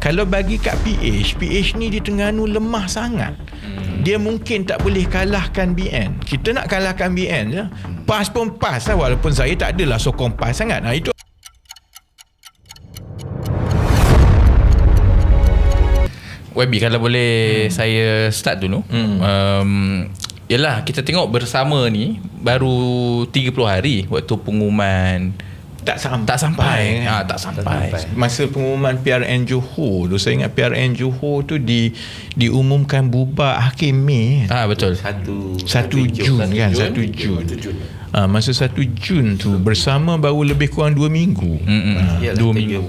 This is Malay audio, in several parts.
Kalau bagi kat PH ni di Terengganu lemah sangat. Dia mungkin tak boleh kalahkan BN. Kita nak kalahkan BN je. PAS pun PAS lah, walaupun saya tak adalah sokong PAS sangat. Itu Webi, kalau boleh saya start dulu. Yalah, kita tengok bersama ni baru 30 hari waktu pengumuman tak sampai. Masa pengumuman PRN Johor tu, saya ingat PRN Johor tu diumumkan bubar akhir Mei. Betul. 1 Jun kan, 1 Jun. Masa 1 Jun tu bersama baru lebih kurang 2 minggu. 2 minggu.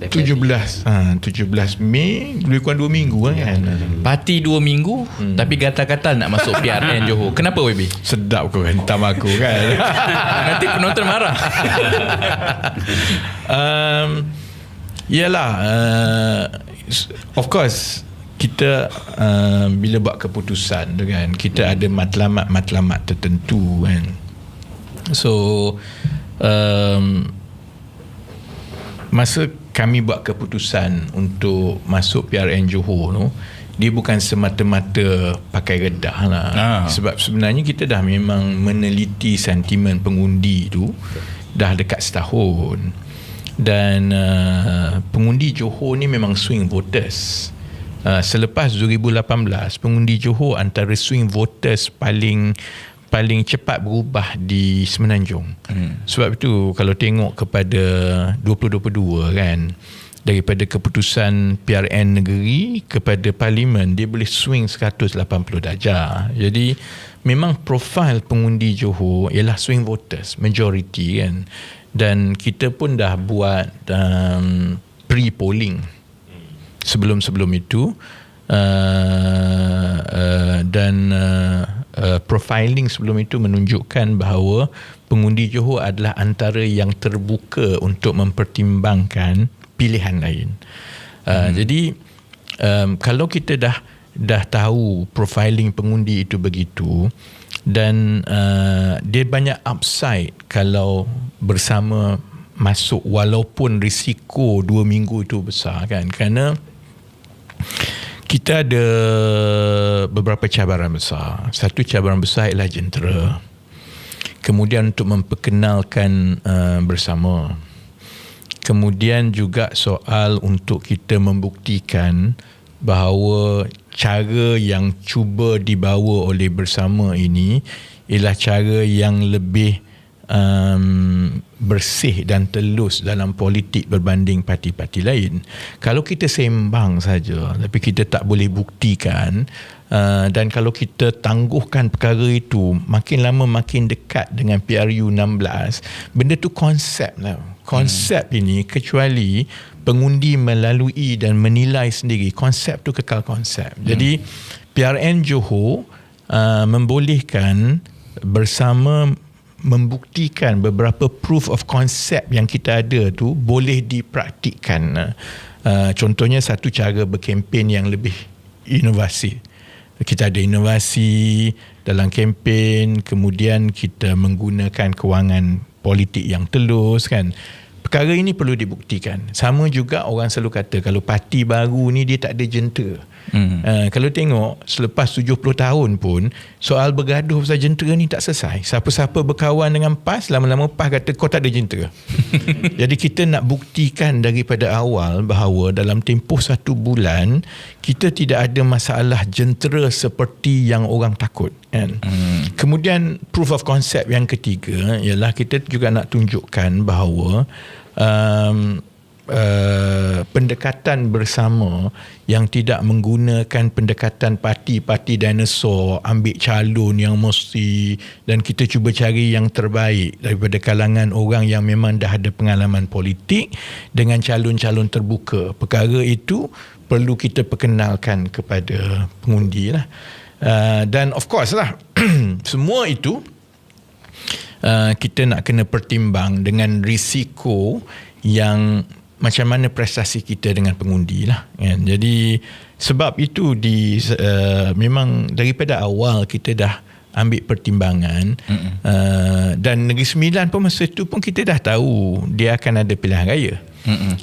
17 Mei lebih kurang 2 minggu kan. Parti 2 minggu tapi gatal-gatal nak masuk PRN Johor. Kenapa Webi? Sedap kau hentam aku kan. Nanti penonton marah. Yalah, of course kita bila buat keputusan tu kan, kita ada matlamat tertentu kan. So masa kami buat keputusan untuk masuk PRN Johor tu, dia bukan semata-mata pakai redah lah. Sebab sebenarnya kita dah memang meneliti sentimen pengundi tu dah dekat setahun. Dan pengundi Johor ni memang swing voters. Selepas 2018, pengundi Johor antara swing voters paling cepat berubah di Semenanjung. Sebab itu kalau tengok kepada 2022 kan, daripada keputusan PRN negeri kepada parlimen, dia boleh swing 180 darjah. Jadi memang profil pengundi Johor ialah swing voters, majority kan. Dan kita pun dah buat pre-polling sebelum itu, dan profiling sebelum itu menunjukkan bahawa pengundi Johor adalah antara yang terbuka untuk mempertimbangkan pilihan lain. Jadi kalau kita dah tahu profiling pengundi itu begitu, dan dia banyak upside kalau bersama masuk, walaupun risiko 2 minggu itu besar kan, kerana kita ada beberapa cabaran besar. Satu cabaran besar ialah jentera. Kemudian untuk memperkenalkan bersama. Kemudian juga soal untuk kita membuktikan bahawa cara yang cuba dibawa oleh bersama ini ialah cara yang lebih bersih dan telus dalam politik berbanding parti-parti lain. Kalau kita sembang saja tapi kita tak boleh buktikan, dan kalau kita tangguhkan perkara itu, makin lama makin dekat dengan PRU 16, benda tu konsep lah. Konsep ini, kecuali pengundi melalui dan menilai sendiri, konsep tu kekal konsep. Jadi PRN Johor membolehkan bersama membuktikan beberapa proof of concept yang kita ada tu boleh dipraktikkan. Contohnya satu cara berkempen yang lebih inovasi. Kita ada inovasi dalam kempen, kemudian kita menggunakan kewangan politik yang telus kan. Perkara ini perlu dibuktikan. Sama juga orang selalu kata kalau parti baru ni dia tak ada jentera. Kalau tengok selepas 70 tahun pun soal bergaduh pasal jentera ni tak selesai. Siapa-siapa berkawan dengan PAS, lama-lama PAS kata kau tak ada jentera. Jadi kita nak buktikan daripada awal bahawa dalam tempoh 1 bulan kita tidak ada masalah jentera seperti yang orang takut kan. Kemudian proof of concept yang ketiga ialah kita juga nak tunjukkan bahawa pendekatan bersama yang tidak menggunakan pendekatan parti dinosaur, ambil calon yang mesti, dan kita cuba cari yang terbaik daripada kalangan orang yang memang dah ada pengalaman politik dengan calon-calon terbuka. Perkara itu perlu kita perkenalkan kepada pengundi lah. Dan of course lah semua itu kita nak kena pertimbang dengan risiko yang macam mana prestasi kita dengan pengundi lah kan. Jadi sebab itu memang daripada awal kita dah ambil pertimbangan. Dan Negeri Sembilan pun masa itu pun kita dah tahu dia akan ada pilihan raya.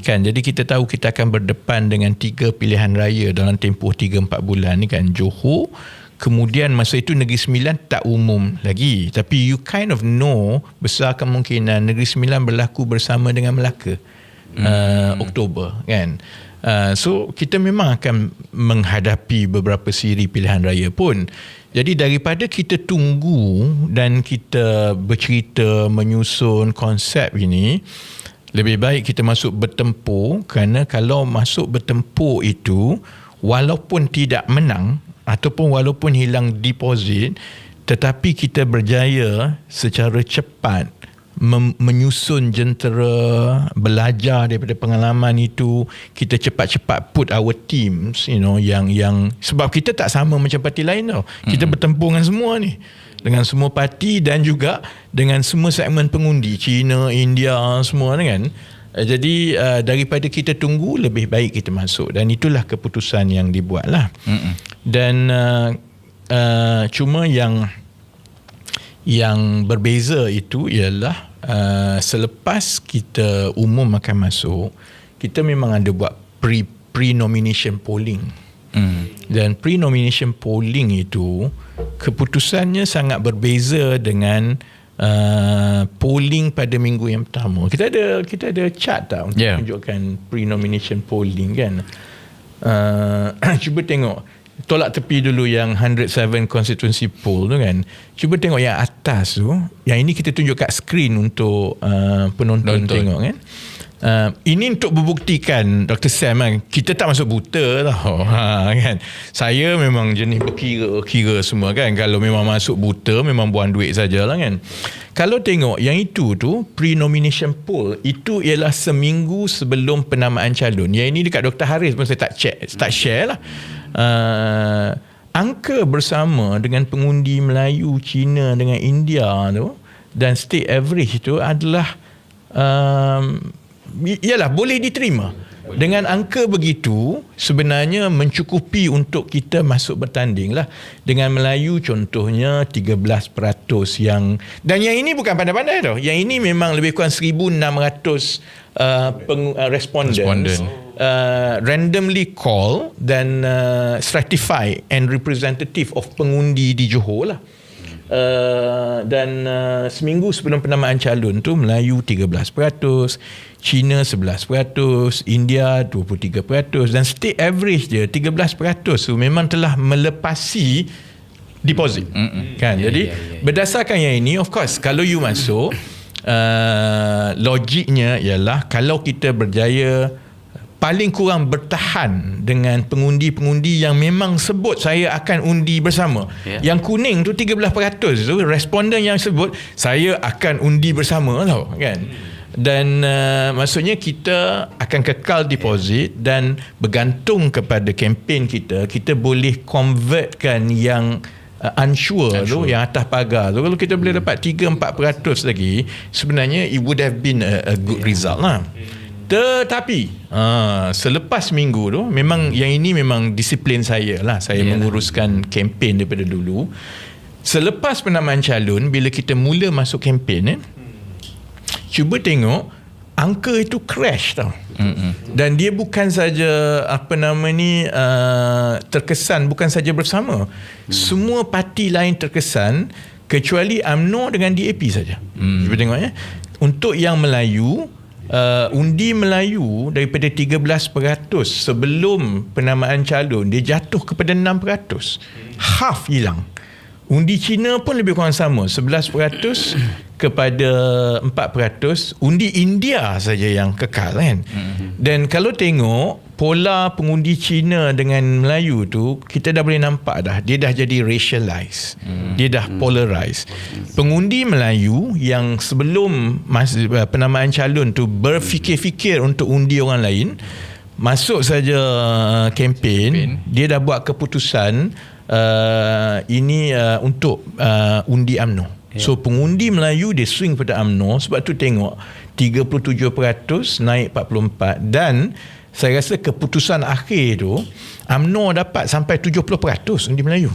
Kan, jadi kita tahu kita akan berdepan dengan 3 pilihan raya dalam tempoh 3-4 bulan ni kan. Johor, kemudian masa itu Negeri Sembilan tak umum lagi, tapi you kind of know besar kemungkinan Negeri Sembilan berlaku bersama dengan Melaka Oktober kan. So kita memang akan menghadapi beberapa siri pilihan raya pun. Jadi daripada kita tunggu dan kita bercerita menyusun konsep ini, lebih baik kita masuk bertempur, kerana kalau masuk bertempur itu walaupun tidak menang ataupun walaupun hilang deposit, tetapi kita berjaya secara cepat menyusun jentera, belajar daripada pengalaman itu, kita cepat-cepat put our teams, yang sebab kita tak sama macam parti lain tau. Kita bertempur dengan semua ni, dengan semua parti dan juga dengan semua segmen pengundi, China, India, semua kan. Jadi daripada kita tunggu, lebih baik kita masuk, dan itulah keputusan yang dibuat lah. Dan cuma yang berbeza itu ialah selepas kita umum akan masuk, kita memang ada buat pre-nomination polling. Dan pre-nomination polling itu keputusannya sangat berbeza dengan polling pada minggu yang pertama. Kita ada chart tak untuk tunjukkan pre-nomination polling kan. Cuba tengok, tolak tepi dulu yang 107 constituency poll tu kan. Cuba tengok yang atas tu. Yang ini kita tunjuk kat skrin untuk penonton tengok kan. Ini untuk membuktikan Dr. Sam kan, kita tak masuk buta tau. Kan. Saya memang jenis berkira semua kan. Kalau memang masuk buta, memang buang duit sajalah kan. Kalau tengok yang itu tu, pre-nomination poll, itu ialah seminggu sebelum penamaan calon. Yang ini dekat Dr. Haris pun saya tak share lah. Angka bersama dengan pengundi Melayu, Cina dengan India tu, dan state average tu adalah ialah boleh diterima. Dengan angka begitu sebenarnya mencukupi untuk kita masuk bertanding lah. Dengan Melayu contohnya 13% yang, dan yang ini bukan pandai-pandai tau. Yang ini memang lebih kurang 1,600 respondents randomly call dan stratify and representative of pengundi di Johor lah. Dan seminggu sebelum penamaan calon tu Melayu 13%, China 11%, India 23%, dan state average dia 13% tu memang telah melepasi deposit. Kan. Jadi berdasarkan yang ini, of course kalau you masuk, logiknya ialah kalau kita berjaya paling kurang bertahan dengan pengundi-pengundi yang memang sebut saya akan undi bersama. Yang kuning tu 13% tu responden yang sebut saya akan undi bersama tau kan. Dan maksudnya kita akan kekal deposit, dan bergantung kepada kempen kita boleh convertkan yang unsure tu, yang atas pagar tu. Kalau kita boleh dapat 3-4% lagi, sebenarnya it would have been a good result lah. Tetapi selepas minggu tu, memang yang ini memang disiplin saya lah. Saya menguruskan kempen daripada dulu. Selepas penamaan calon, bila kita mula masuk kempen cuba tengok angka itu crash tau. Dan dia bukan saja terkesan bukan saja bersama. Semua parti lain terkesan kecuali UMNO dengan DAP saja. Cuba tengok ya. Untuk yang Melayu, undi Melayu daripada 13% sebelum penamaan calon, dia jatuh kepada 6%. Half hilang. Undi Cina pun lebih kurang sama, 11% kepada 4%. Undi India saja yang kekal kan. Dan kalau tengok pola pengundi Cina dengan Melayu tu, kita dah boleh nampak dah, dia dah jadi racialized. Dia dah polarized. Pengundi Melayu yang sebelum penamaan calon tu berfikir-fikir untuk undi orang lain, masuk saja kempen, dia dah buat keputusan ini untuk undi UMNO. So pengundi Melayu dia swing pada UMNO. Sebab tu tengok 37% naik 44%, dan saya rasa keputusan akhir tu UMNO dapat sampai 70% undi Melayu.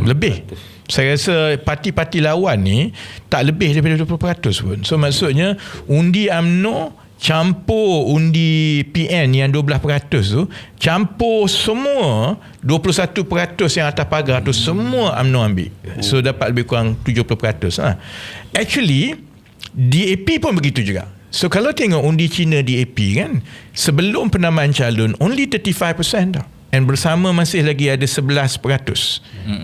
Lebih. Saya rasa parti-parti lawan ni tak lebih daripada 20% pun. So maksudnya undi UMNO campur undi PN yang 12% tu, campur semua 21% yang atas pagar tu, semua UMNO ambil. So dapat lebih kurang 70%. Actually DAP pun begitu juga. So kalau tengok undi Cina DAP kan, sebelum penamaan calon only 35% tau. And bersama masih lagi ada 11%.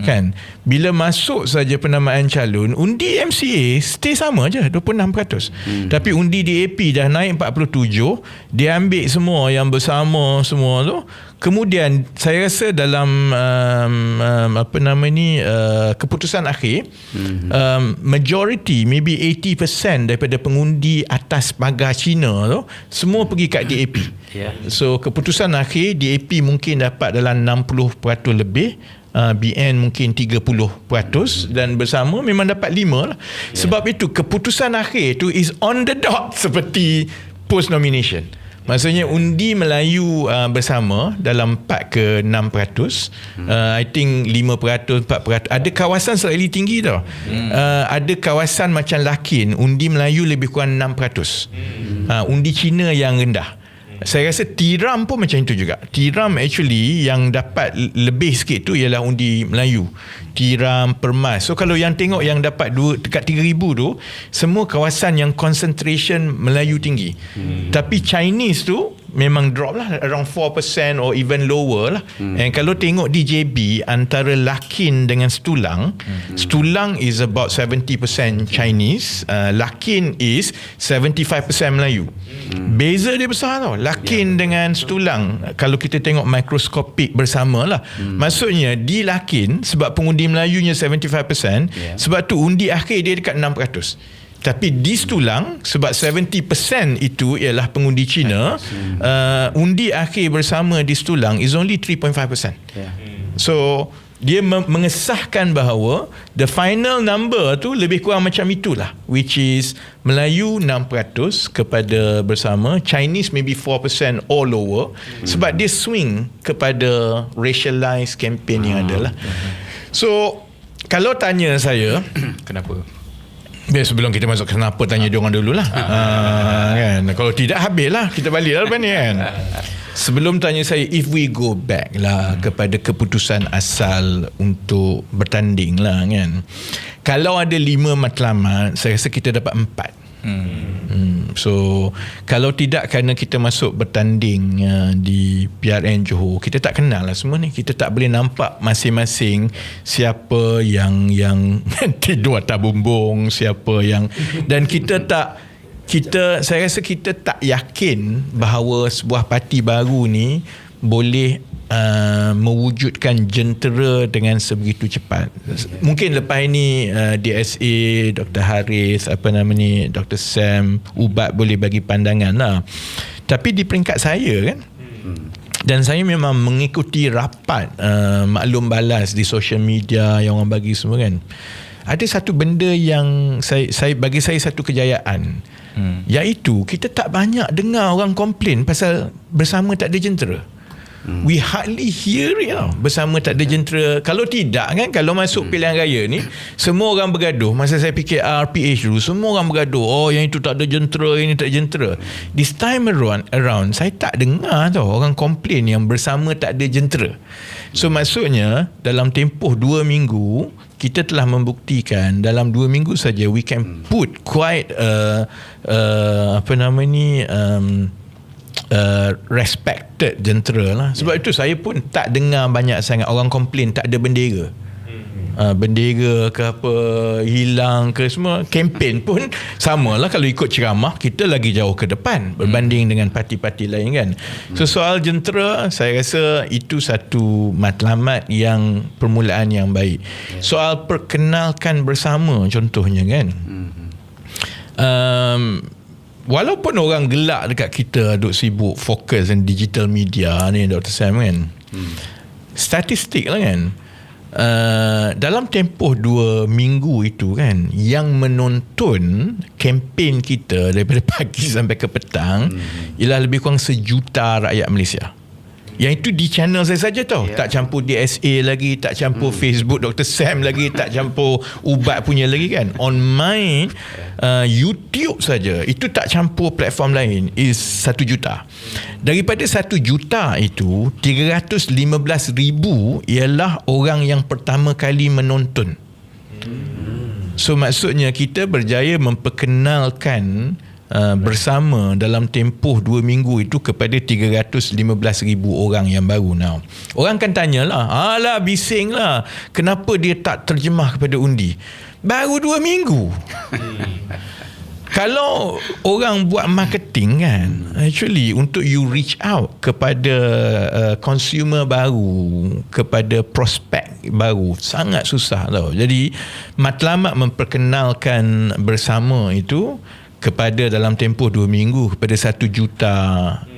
Kan? Bila masuk saja penamaan calon, undi MCA stay sama je 26%. Tapi undi DAP dah naik 47, dia ambil semua yang bersama semua tu. Kemudian saya rasa dalam keputusan akhir, majority maybe 80% daripada pengundi atas pagar Cina tu semua pergi kat DAP. So keputusan akhir DAP mungkin dapat dalam 60% lebih, BN mungkin 30%, dan bersama memang dapat 5 lah. Sebab itu keputusan akhir tu is on the dot seperti post nomination. Maksudnya undi Melayu bersama dalam 4 ke 6%, I think 5%, 4%. Ada kawasan slightly tinggi tau. Ada kawasan macam Lakin, undi Melayu lebih kurang 6%. Undi Cina yang rendah. Saya rasa Tiram pun macam itu juga. Tiram actually yang dapat lebih sikit tu ialah undi Melayu. Tiram, Permas. So kalau yang tengok yang dapat dekat 3,000 tu, semua kawasan yang concentration Melayu tinggi. Tapi Chinese tu memang drop lah, around 4% or even lower lah. And kalau tengok di JB antara Lakin dengan Setulang, Setulang is about 70% Chinese, Lakin is 75% Melayu. Beza dia besar tau, Lakin dengan Setulang. Kalau kita tengok mikroskopik bersama lah, maksudnya di Lakin sebab pengundi Melayunya 75%, sebab tu undi akhir dia dekat 6%. Tapi di Setulang sebab 70% itu ialah pengundi Cina, undi akhir bersama di Setulang is only 3.5%. So dia mengesahkan bahawa the final number tu lebih kurang macam itulah, which is Melayu 6% kepada bersama, Chinese maybe 4% or lower, sebab dia swing kepada racialized campaign yang ada lah. So kalau tanya saya kenapa? Sebelum kita masuk kenapa, tanya diorang dululah. Kan? Kalau tidak habislah, kita balik lepas ni kan. Sebelum tanya saya, if we go back lah kepada keputusan asal untuk bertanding lah kan. Kalau ada 5 matlamat, saya rasa kita dapat 4. So kalau tidak kerana kita masuk bertanding di PRN Johor, kita tak kenal lah semua ni. Kita tak boleh nampak masing-masing siapa yang tidur atas bumbung, siapa yang, dan saya rasa kita tak yakin bahawa sebuah parti baru ni boleh mewujudkan jentera dengan sebegitu cepat. Mungkin lepas ini DSA, Dr. Haris, Dr. Sam, Ubat boleh bagi pandangan lah. Tapi di peringkat saya kan, dan saya memang mengikuti rapat maklum balas di social media yang orang bagi semua kan, ada satu benda yang saya bagi saya satu kejayaan, iaitu kita tak banyak dengar orang komplain pasal bersama tak ada jentera. We hardly hear it tau, bersama tak ada jentera. Kalau tidak kan, kalau masuk pilihan raya ni semua orang bergaduh. Masa saya fikir RPH dulu, semua orang bergaduh, oh yang itu tak ada jentera, ini tak ada jentera. This time around saya tak dengar tau orang komplain yang bersama tak ada jentera. So maksudnya dalam tempoh 2 minggu kita telah membuktikan, dalam 2 minggu saja we can put quite respected jentera lah. Sebab itu saya pun tak dengar banyak sangat orang komplain tak ada bendera. Bendera ke apa hilang ke semua. Kempen pun sama lah, kalau ikut ceramah kita lagi jauh ke depan berbanding dengan parti-parti lain kan. So soal jentera, saya rasa itu satu matlamat yang permulaan yang baik. Soal perkenalkan bersama contohnya kan, walaupun orang gelak dekat kita duk sibuk fokus dan digital media ni Dr. Sam kan, statistik lah kan, dalam tempoh 2 minggu itu kan, yang menonton kempen kita daripada pagi sampai ke petang ialah lebih kurang 1 juta rakyat Malaysia. Yang itu di channel saya saja tau. Tak campur DSA lagi, tak campur Facebook Dr. Sam lagi, tak campur ubat punya lagi kan. On my YouTube saja, itu tak campur platform lain, is 1 juta. Daripada 1 juta itu 315,000 ialah orang yang pertama kali menonton. So maksudnya kita berjaya memperkenalkan bersama dalam tempoh 2 minggu itu kepada 315,000 orang yang baru. Now, orang kan tanyalah, alah bising lah, kenapa dia tak terjemah kepada undi? Baru 2 minggu. Kalau orang buat marketing kan, actually untuk you reach out kepada consumer baru, kepada prospek baru, sangat susah tau. Jadi matlamat memperkenalkan bersama itu kepada dalam tempoh 2 minggu kepada 1 juta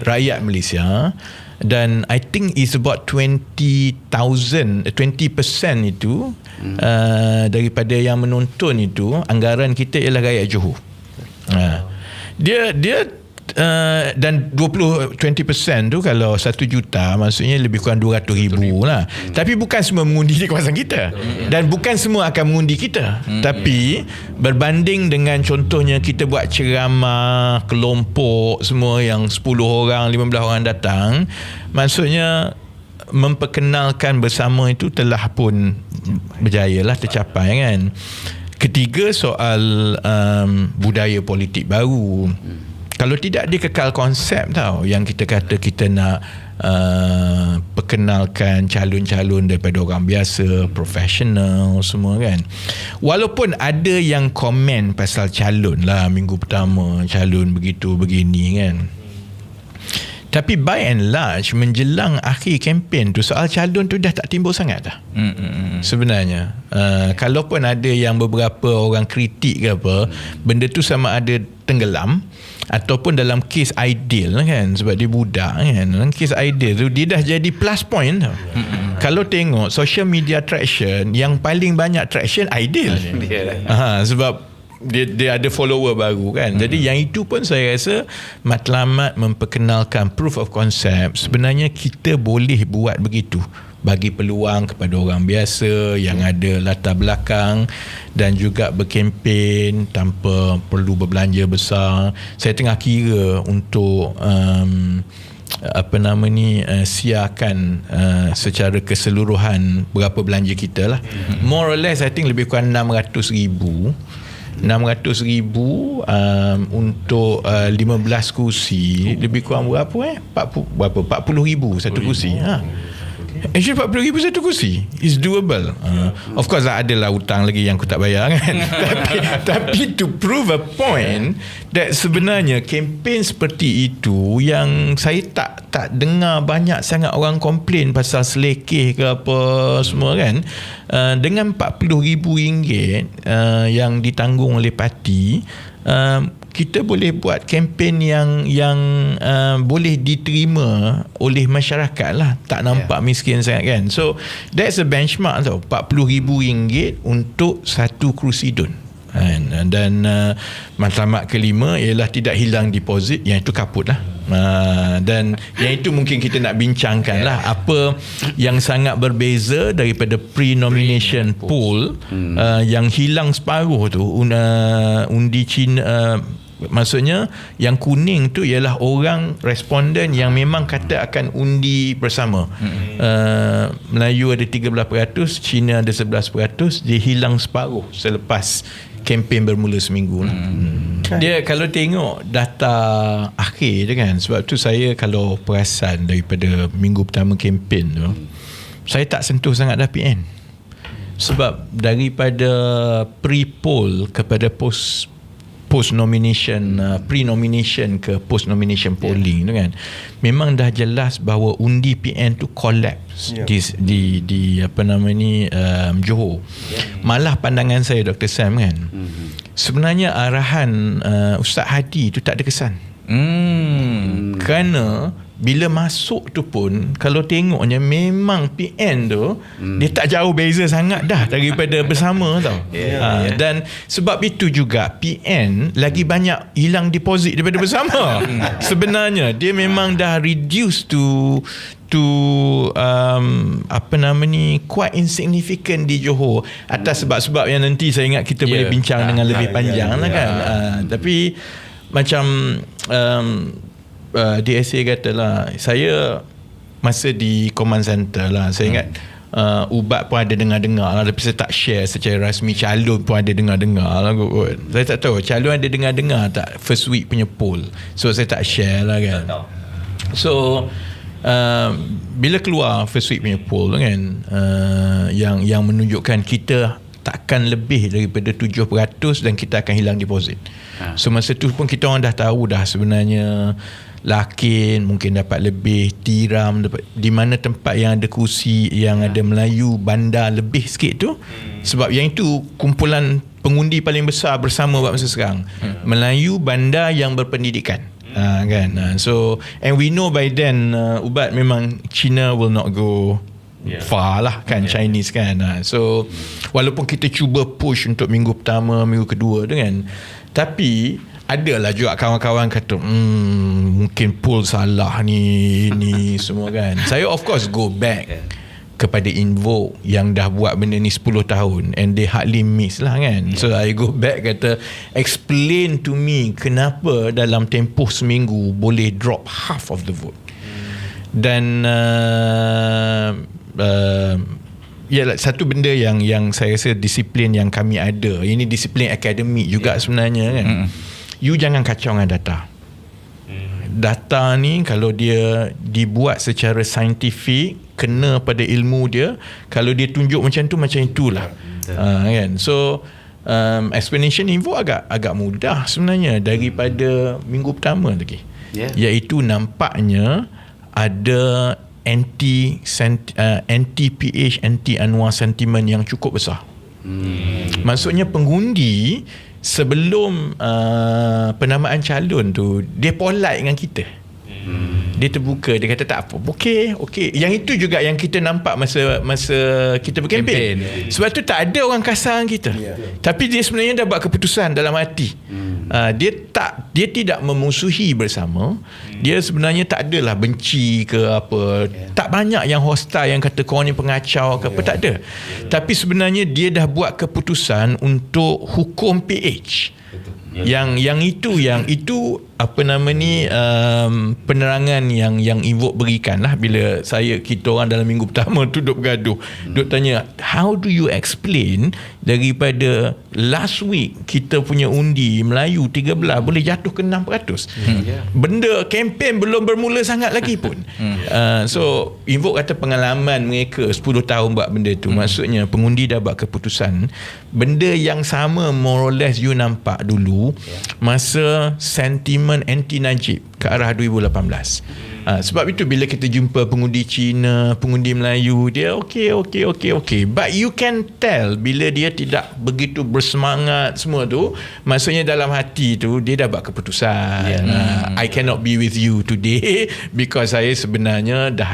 rakyat Malaysia, dan I think is about 20% itu daripada yang menonton itu, anggaran kita ialah rakyat Johor. Dia dan 20% tu kalau 1 juta maksudnya lebih kurang 200,000 lah. Tapi bukan semua mengundi di kawasan kita, dan bukan semua akan mengundi kita. Tapi berbanding dengan contohnya kita buat ceramah kelompok semua yang 10 orang 15 orang datang, maksudnya memperkenalkan bersama itu telah pun berjayalah, tercapai kan. Ketiga, soal budaya politik baru. Kalau tidak, dia kekal konsep tau yang kita kata kita nak perkenalkan calon-calon daripada orang biasa, profesional semua kan. Walaupun ada yang komen pasal calon lah minggu pertama, calon begitu begini kan, tapi by and large menjelang akhir kempen tu, soal calon tu dah tak timbul sangat dah sebenarnya. Kalaupun ada yang beberapa orang kritik ke apa, benda tu sama ada tenggelam ataupun dalam kes ideal kan, sebab dia budak kan, dalam kes ideal tu dia dah jadi plus point tau. Kalau tengok social media traction, yang paling banyak traction ideal. Sebab dia ada follower baru kan. Jadi yang itu pun saya rasa matlamat memperkenalkan proof of concept. Sebenarnya kita boleh buat begitu, bagi peluang kepada orang biasa yang ada latar belakang dan juga berkempen tanpa perlu berbelanja besar. Saya tengah kira untuk siarkan secara keseluruhan berapa belanja kita lah. More or less I think lebih kurang 600,000 untuk 15 kursi, lebih kurang berapa 40,000 satu kursi. Actually 40,000 satu kursi is doable. Of course adalah hutang lagi yang aku tak bayar kan. tapi to prove a point that sebenarnya kempen seperti itu yang saya tak dengar banyak sangat orang komplain pasal selekeh ke apa semua kan. Dengan RM40,000 yang ditanggung oleh parti, kita boleh buat kempen yang boleh diterima oleh masyarakat lah, tak nampak miskin sangat kan. So that's a benchmark tau, RM40,000 untuk satu kerusi DUN. Dan matlamat kelima ialah tidak hilang deposit, yang itu kaput lah. Dan yang itu mungkin kita nak bincangkan lah, apa yang sangat berbeza daripada pre-nomination poll yang hilang separuh tu, undi Cina. Maksudnya yang kuning tu ialah orang responden yang memang kata akan undi bersama. Melayu ada 13%, Cina ada 11%. Dia hilang separuh selepas kempen bermula seminggu lah. Dia kalau tengok data akhir tu kan, sebab tu saya kalau perasan daripada minggu pertama kempen tu, saya tak sentuh sangat dah PN. Sebab daripada pre-poll kepada post-nomination, pre-nomination ke post-nomination polling tu kan, memang dah jelas bahawa undi PN tu collapse di Johor. Malah pandangan saya Dr. Sam kan, sebenarnya arahan Ustaz Hadi tu tak ada kesan. Kerana bila masuk tu pun, kalau tengoknya memang PN tu dia tak jauh beza sangat dah daripada bersama tau. Dan sebab itu juga PN lagi banyak hilang deposit daripada bersama. Sebenarnya dia memang dah reduce to quite insignificant di Johor, atas sebab-sebab yang nanti saya ingat kita boleh bincang dengan lebih panjang lah kan. Tapi macam DSA katalah, saya masa di command center lah, saya ingat Ubat pun ada dengar-dengar lah, tapi saya tak share secara rasmi. Calon pun ada dengar-dengar lah kot. Saya tak tahu Calon ada dengar-dengar tak first week punya poll, so saya tak share lah kan. So bila keluar first week punya poll kan, yang menunjukkan kita takkan lebih daripada 7% dan kita akan hilang deposit. So masa tu pun kita orang dah tahu dah sebenarnya Lakin mungkin dapat lebih, Tiram dapat, di mana tempat yang ada kursi yang ada Melayu bandar lebih sikit tu. Sebab yang itu kumpulan pengundi paling besar bersama buat masa sekarang, Melayu bandar yang berpendidikan. Kan. So and we know by then Ubat memang China will not go far lah kan, Chinese kan. So walaupun kita cuba push untuk minggu pertama, minggu kedua tu kan, tapi adalah juga kawan-kawan kata mungkin poll salah ni semua kan. Saya of course go back kepada Invoke yang dah buat benda ni 10 tahun and they hardly miss lah kan. So I go back, kata explain to me kenapa dalam tempoh seminggu boleh drop half of the vote. Dan satu benda yang saya rasa disiplin yang kami ada, ini disiplin akademik juga sebenarnya kan. You jangan kacau dengan data. Data ni kalau dia dibuat secara saintifik, kena pada ilmu dia, kalau dia tunjuk macam tu, macam itulah. Kan. So explanation info agak mudah sebenarnya daripada minggu pertama lagi. Iaitu nampaknya ada anti PH, anti Anwar sentiment yang cukup besar. Maksudnya pengundi sebelum penamaan calon tu, dia polite dengan kita. Dia terbuka, dia kata tak apa, okey. Yang itu juga yang kita nampak masa kita berkempen. Sebab tu tak ada orang kasar dengan kita. Tapi dia sebenarnya dah buat keputusan dalam hati. Dia tidak memusuhi bersama. Dia sebenarnya tak adalah benci ke apa. Tak banyak yang hostile yang kata korang ni pengacau ke apa, tak ada. Tapi sebenarnya dia dah buat keputusan untuk hukum PH. Yang itu apa nama ni, penerangan yang Invoke berikan lah bila kita orang dalam minggu pertama tu duk bergaduh, duk tanya how do you explain daripada last week kita punya undi Melayu 13 boleh jatuh ke 6%. Benda kempen belum bermula sangat lagi pun. So Invoke kata pengalaman mereka 10 tahun buat benda tu, maksudnya pengundi dah buat keputusan. Benda yang sama more or less you nampak dulu masa sentimen anti Najib ke arah 2018. Sebab itu bila kita jumpa pengundi Cina, pengundi Melayu, dia okey. But you can tell bila dia tidak begitu bersemangat semua tu, maksudnya dalam hati tu dia dah buat keputusan. I cannot be with you today because saya sebenarnya dah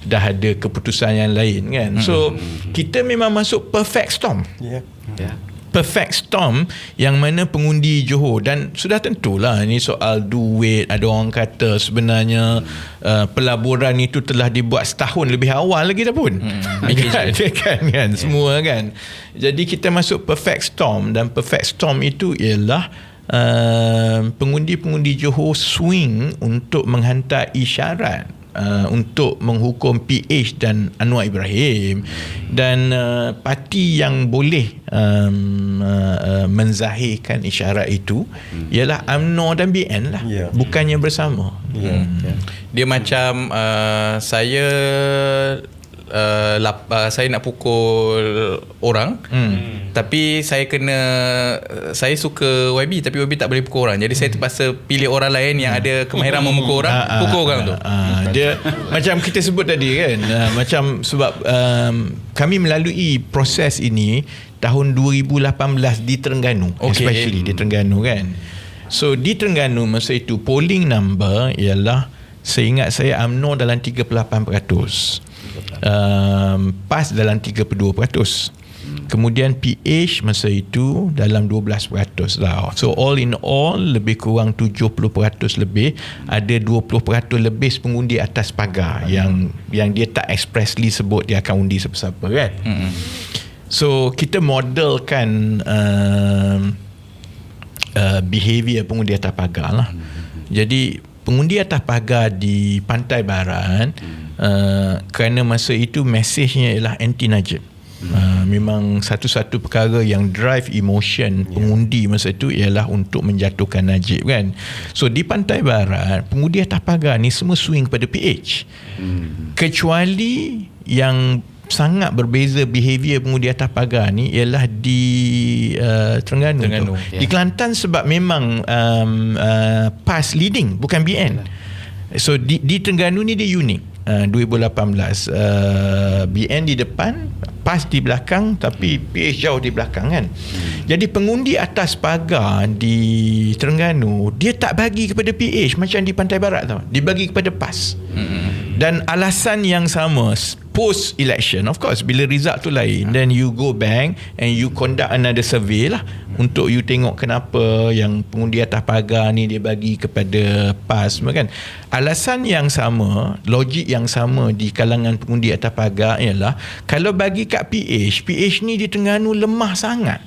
ada keputusan yang lain kan. So kita memang masuk perfect storm. Perfect storm yang mana pengundi Johor, dan sudah tentulah ini soal duit. Ada orang kata sebenarnya pelaburan itu telah dibuat setahun lebih awal lagi dah pun. kan semua kan. Jadi kita masuk perfect storm, dan perfect storm itu ialah pengundi-pengundi Johor swing untuk menghantar isyarat untuk menghukum PH dan Anwar Ibrahim. Dan parti yang boleh menzahirkan isyarat itu ialah UMNO dan BN lah, bukannya bersama. Dia macam saya nak pukul orang, tapi saya suka YB, tapi YB tak boleh pukul orang, jadi saya terpaksa pilih orang lain yang ada kemahiran memukul orang, pukul orang tu. Dia macam kita sebut tadi kan, macam sebab kami melalui proses ini tahun 2018 di Terengganu, especially di Terengganu kan. So di Terengganu masa itu polling number ialah, seingat saya, UMNO dalam 38%, PAS dalam 32%. Kemudian PH masa itu dalam 12% lah. So all in all lebih kurang 70% lebih, ada 20% lebih pengundi atas pagar yang dia tak expressly sebut dia akan undi siapa-siapa kan. So kita modelkan behaviour pengundi atas pagar lah. Jadi pengundi atas pagar di Pantai Barat, kerana masa itu mesejnya ialah anti-Najib. Memang satu-satu perkara yang drive emotion pengundi masa itu ialah untuk menjatuhkan Najib kan. So di Pantai Barat, pengundi atas pagar ni semua swing pada PH. Kecuali yang sangat berbeza behaviour pengundi atas pagar ni ialah di Terengganu. Di Kelantan sebab memang PAS leading bukan BN. So di Terengganu ni dia unik. 2018 BN di depan, PAS di belakang, tapi PH jauh di belakang kan. Jadi pengundi atas pagar di Terengganu dia tak bagi kepada PH macam di Pantai Barat tau, dia bagi kepada PAS. Dan alasan yang sama post election, of course bila result tu lain, then you go back and you conduct another survey lah untuk you tengok kenapa yang pengundi atas pagar ni dia bagi kepada PAS kan. Alasan yang sama, logik yang sama di kalangan pengundi atas pagar ialah kalau bagi kat PH ni di Terengganu lemah sangat.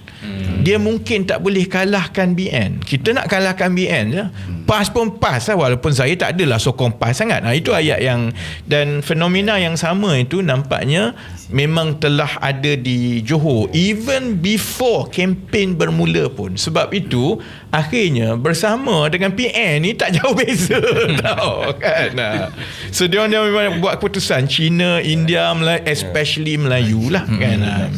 Dia mungkin tak boleh kalahkan BN. Kita nak kalahkan BN je. PAS pun PAS lah, walaupun saya tak adalah sokong PAS sangat. Itu ayat yang, dan fenomena yang sama itu nampaknya memang telah ada di Johor even before kempen bermula pun. Sebab itu akhirnya bersama dengan PN ni tak jauh beza tau kan. So dia memang buat keputusan, China, India, Melayu, especially Melayu lah kan.